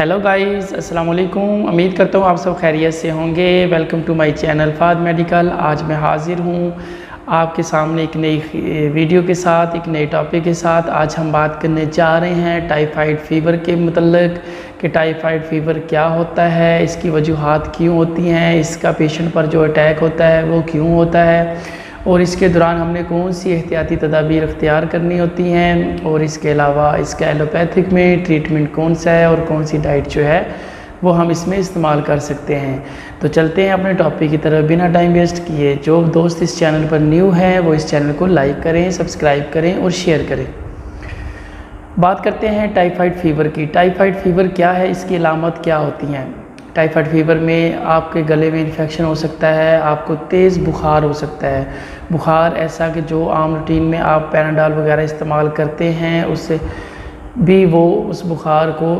Hello guys, अस्सलाम वालेकुम। उम्मीद करता हूँ आप सब खैरियत से होंगे। वेलकम टू माय चैनल फाद मेडिकल। आज मैं हाज़िर हूँ आपके सामने एक नई वीडियो के साथ, एक नए टॉपिक के साथ। आज हम बात करने जा रहे हैं टाइफाइड फ़ीवर के मतलब कि टाइफाइड फ़ीवर क्या होता है, इसकी वजूहात क्यों होती हैं, इसका पेशेंट पर जो अटैक होता है वो क्यों होता है और इसके दौरान हमने कौन सी एहतियाती तदाबीर अख्तियार करनी होती हैं, और इसके अलावा इसका एलोपैथिक में ट्रीटमेंट कौन सा है और कौन सी डाइट जो है वो हम इसमें इस्तेमाल कर सकते हैं। तो चलते हैं अपने टॉपिक की तरफ बिना टाइम वेस्ट किए। जो दोस्त इस चैनल पर न्यू हैं वो इस चैनल को लाइक करें, सब्सक्राइब करें और शेयर करें। बात करते हैं टाइफाइड फ़ीवर की। टाइफाइड फ़ीवर क्या है, इसकी अलामत क्या होती हैं। टाइफाइड फ़ीवर में आपके गले में इन्फेक्शन हो सकता है, आपको तेज़ बुखार हो सकता है। बुखार ऐसा कि जो आम रूटीन में आप पैराडाल वगैरह इस्तेमाल करते हैं उससे भी वो उस बुखार को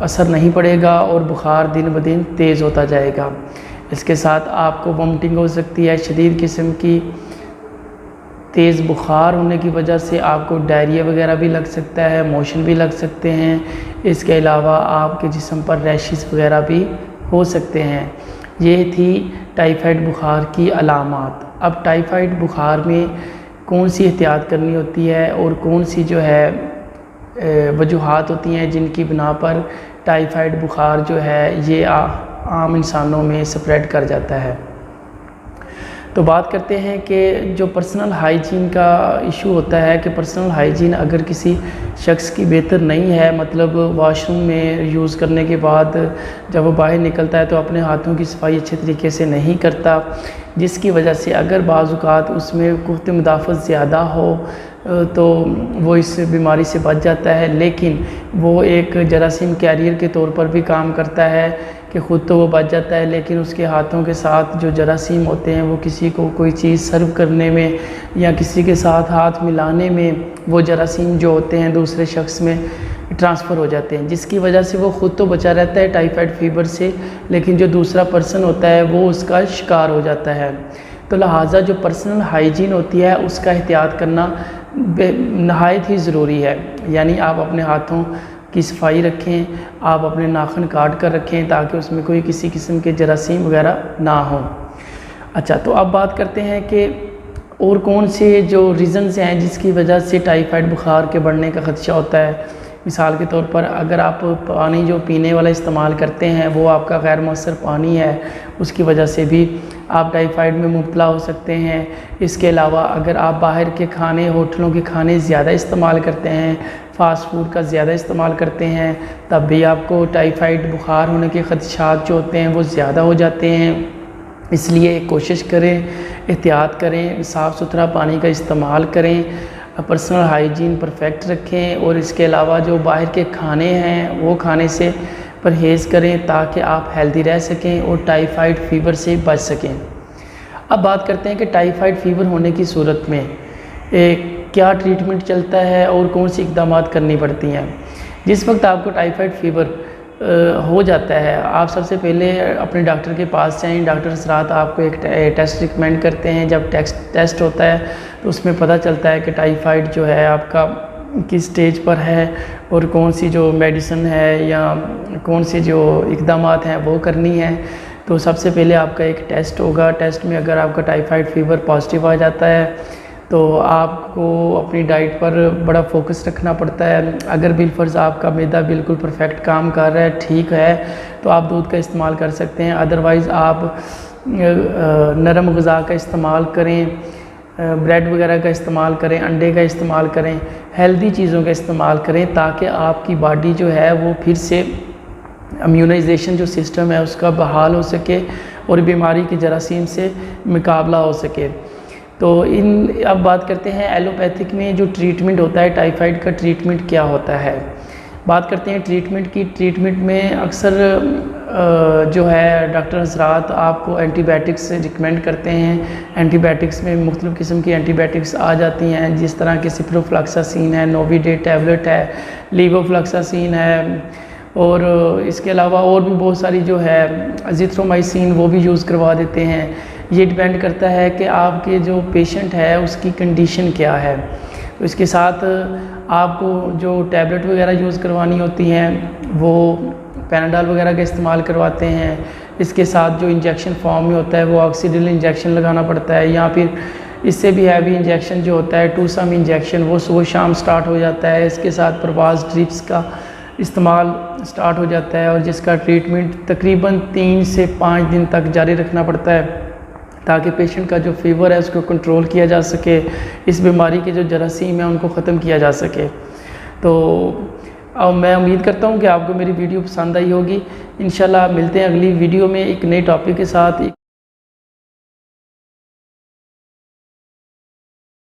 असर नहीं पड़ेगा और बुखार दिन ब दिन तेज़ होता जाएगा। इसके साथ आपको वोमिटिंग हो सकती है, शदीद किस्म की तेज़ बुखार होने की वजह से आपको डायरिया वगैरह भी लग सकता है, मोशन भी लग सकते हैं। इसके अलावा आपके जिस्म पर रैशेस वगैरह भी हो सकते हैं। ये थी टाइफाइड बुखार की अलामात। अब टाइफाइड बुखार में कौन सी एहतियात करनी होती है और कौन सी जो है वजूहात होती हैं जिनकी बिना पर टाइफाइड बुखार जो है ये आम इंसानों में स्प्रेड कर जाता है। तो बात करते हैं कि जो पर्सनल हाइजीन का इशू होता है कि पर्सनल हाइजीन अगर किसी शख्स की बेहतर नहीं है, मतलब वॉशरूम में यूज़ करने के बाद जब वो बाहर निकलता है तो अपने हाथों की सफाई अच्छे तरीके से नहीं करता, जिसकी वजह से अगर बाज़ औक़ात उसमें क़ुव्वत मुदाफ़अत ज़्यादा हो तो वो इस बीमारी से बच जाता है। लेकिन वो एक जरासीम कैरियर के तौर पर भी काम करता है कि ख़ुद तो वो बच जाता है लेकिन उसके हाथों के साथ जो जरासीम होते हैं वो किसी को कोई चीज़ सर्व करने में या किसी के साथ हाथ मिलाने में वो जरासीम जो होते हैं दूसरे शख्स में ट्रांसफ़र हो जाते हैं, जिसकी वजह से वो ख़ुद तो बचा रहता है टाइफाइड फ़ीवर से, लेकिन जो दूसरा पर्सन होता है वो उसका शिकार हो जाता है। तो लिहाजा जो पर्सनल हाइजीन होती है उसका एहतियात करना नहायत ही ज़रूरी है। यानी आप अपने हाथों की सफाई रखें, आप अपने नाखून काट कर रखें ताकि उसमें कोई किसी किस्म के जरासीम वगैरह ना हो। अच्छा, तो अब बात करते हैं कि और कौन से जो रीज़न्स हैं जिसकी वजह से टाइफाइड बुखार के बढ़ने का ख़दशा होता है। मिसाल के तौर पर अगर आप पानी जो पीने वाला इस्तेमाल करते हैं वो आपका गैर मौसर पानी है, उसकी वजह से भी आप टाइफाइड में मुब्तला हो सकते हैं। इसके अलावा अगर आप बाहर के खाने, होटलों के खाने ज़्यादा इस्तेमाल करते हैं, फ़ास्ट फूड का ज़्यादा इस्तेमाल करते हैं, तब भी आपको टाइफाइड बुखार होने के ख़दशात जो होते हैं वो ज़्यादा हो जाते हैं। इसलिए कोशिश करें, एहतियात करें, साफ़ सुथरा पानी का इस्तेमाल करें, पर्सनल हाइजीन परफेक्ट रखें और इसके अलावा जो बाहर के खाने हैं वो खाने से परहेज़ करें ताकि आप हेल्दी रह सकें और टाइफाइड फ़ीवर से बच सकें। अब बात करते हैं कि टाइफाइड फ़ीवर होने की सूरत में क्या ट्रीटमेंट चलता है और कौन सी इक़दामात करनी पड़ती हैं। जिस वक्त आपको टाइफाइड फ़ीवर हो जाता है, आप सबसे पहले अपने डॉक्टर के पास जाएं। डॉक्टर हज़रात आपको एक टेस्ट रिकमेंड करते हैं। जब टेस्ट होता है तो उसमें पता चलता है कि टाइफाइड जो है आपका किस स्टेज पर है और कौन सी जो मेडिसिन है या कौन सी जो इक़दामात हैं वो करनी है। तो सबसे पहले आपका एक टेस्ट होगा। टेस्ट में अगर आपका टाइफाइड फ़ीवर पॉजिटिव आ जाता है तो आपको अपनी डाइट पर बड़ा फोकस रखना पड़ता है। अगर बिलफर्ज़ आपका मैदा बिल्कुल परफेक्ट काम कर रहा है, ठीक है, तो आप दूध का इस्तेमाल कर सकते हैं। अदरवाइज़ आप नरम ग़िज़ा का इस्तेमाल करें, ब्रेड वगैरह का इस्तेमाल करें, अंडे का इस्तेमाल करें, हेल्दी चीज़ों का इस्तेमाल करें ताकि आपकी बॉडी जो है वो फिर से इम्यूनाइजेशन जो सिस्टम है उसका बहाल हो सके और बीमारी के जरासीम से मुकाबला हो सके। तो अब बात करते हैं एलोपैथिक में जो ट्रीटमेंट होता है टाइफाइड का ट्रीटमेंट क्या होता है। बात करते हैं ट्रीटमेंट की। ट्रीटमेंट में अक्सर जो है डॉक्टर हज़रात आपको एंटीबायोटिक्स रिकमेंड करते हैं। एंटीबायोटिक्स में मुख्तलिफ़ किस्म की एंटीबायोटिक्स आ जाती हैं, जिस तरह के सिप्रोफ्लॉक्सासिन है, नोविडेट टैबलेट है, लीवोफ्लॉक्सासिन है और इसके अलावा और भी बहुत सारी जो है अज़िथ्रोमाइसिन वो भी यूज़ करवा देते हैं। ये डिपेंड करता है कि आपके जो पेशेंट है उसकी कंडीशन क्या है। तो इसके साथ आपको जो टैबलेट वगैरह यूज़ करवानी होती हैं वो पैनाडॉल वगैरह का इस्तेमाल करवाते हैं। इसके साथ जो इंजेक्शन फॉर्म में होता है वो ऑक्सीडिल इंजेक्शन लगाना पड़ता है, या फिर इससे भी हैवी इंजेक्शन जो होता है टूसम इंजेक्शन वो सुबह शाम स्टार्ट हो जाता है। इसके साथ प्रवास ड्रिप्स का इस्तेमाल स्टार्ट हो जाता है, और जिसका ट्रीटमेंट तकरीबन 3 से 5 दिन तक जारी रखना पड़ता है ताकि पेशेंट का जो फीवर है उसको कंट्रोल किया जा सके, इस बीमारी के जो जरासीम है उनको ख़त्म किया जा सके। तो अब मैं उम्मीद करता हूँ कि आपको मेरी वीडियो पसंद आई होगी। इंशाल्लाह मिलते हैं अगली वीडियो में एक नए टॉपिक के साथ।